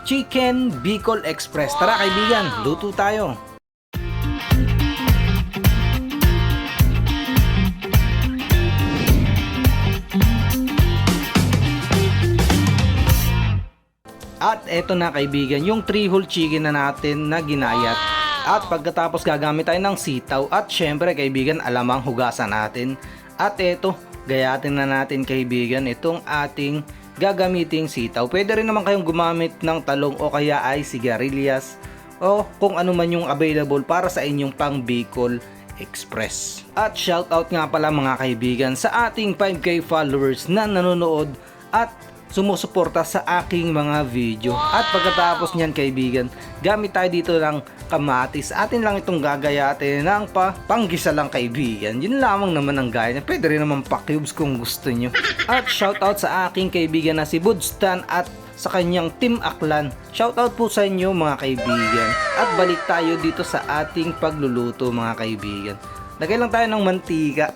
Chicken Bicol Express. Tara kaibigan, luto tayo. At eto na kaibigan, yung 3-whole chicken na natin na ginayat. At pagkatapos gagamit tayo ng sitaw at syempre kaibigan alamang hugasan natin. At eto, gayatin na natin kaibigan itong ating gagamiting sitaw. Pwede rin naman kayong gumamit ng talong o kaya ay sigarilyas o kung ano man yung available para sa inyong pang Bicol Express. At shoutout nga pala mga kaibigan sa ating 5K followers na nanonood at sumusuporta sa aking mga video. At pagkatapos niyan kaibigan, gamit tayo dito ng kamatis. Atin lang itong gagayatin ng panggisa lang kaibigan. Yun lamang naman ang gaya niya. Pwede rin naman pa-cubes kung gusto nyo. At shoutout sa aking kaibigan na si Budstan at sa kanyang Team Aklan. Shoutout po sa inyo mga kaibigan. At balik tayo dito sa ating pagluluto mga kaibigan. Lagay lang tayo ng mantika.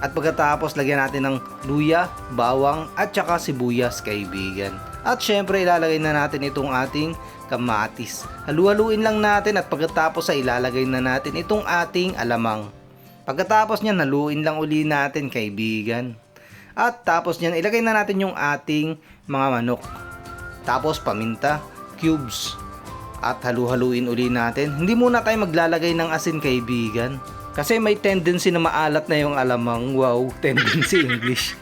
At pagkatapos lagyan natin ng luya, bawang at saka sibuyas kaibigan. At syempre ilalagay na natin itong ating kamatis. Halu-haluin lang natin at pagkatapos ay ilalagay na natin itong ating alamang. Pagkatapos niyan haluin lang uli natin kaibigan. At tapos niyan ilagay na natin yung ating mga manok. Tapos paminta, cubes. At halu-haluin uli natin. Hindi muna tayo maglalagay ng asin kaibigan. Kasi may tendency na maalat na yung alamang. Wow, tendency English.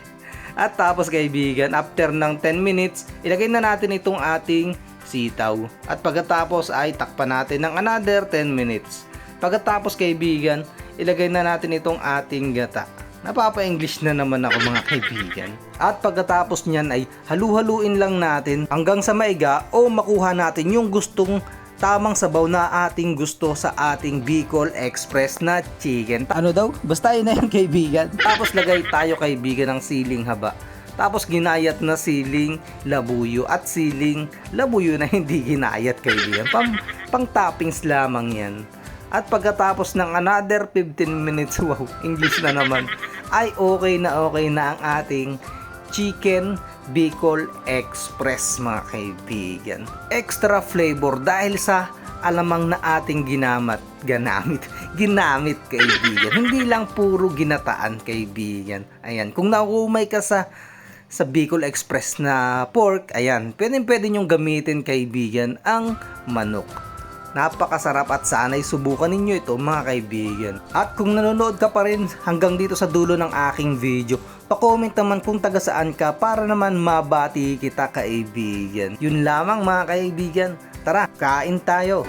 At tapos kaibigan, after ng 10 minutes, ilagay na natin itong ating sitaw. At pagkatapos ay takpan natin ng another 10 minutes. Pagkatapos kaibigan, ilagay na natin itong ating gata. Napapa-English na naman ako mga kaibigan. At pagkatapos niyan ay halu-haluin lang natin hanggang sa maiga o makuha natin yung gustong tamang sabaw na ating gusto sa ating Bicol Express na chicken. Ano daw? Basta yun na yan kaibigan. Tapos lagay tayo kaibigan ng siling haba. Tapos ginayat na siling labuyo at siling labuyo na hindi ginayat kaibigan. Pang toppings lamang yan. At pagkatapos ng another 15 minutes, wow, English na naman, ay okay na ang ating Chicken Bicol Express mga kaibigan. Extra flavor dahil sa alamang na ating ginamit kaibigan. Hindi lang puro ginataan kaibigan. Ayan, kung naumay ka sa Bicol Express na pork, ayan, pwede nyong gamitin kaibigan ang manok. Napakasarap at sana'y subukan ninyo ito mga kaibigan. At kung nanonood ka pa rin hanggang dito sa dulo ng aking video, pa-comment naman kung taga saan ka para naman mabati kita kaibigan. Yun lamang mga kaibigan. Tara, kain tayo!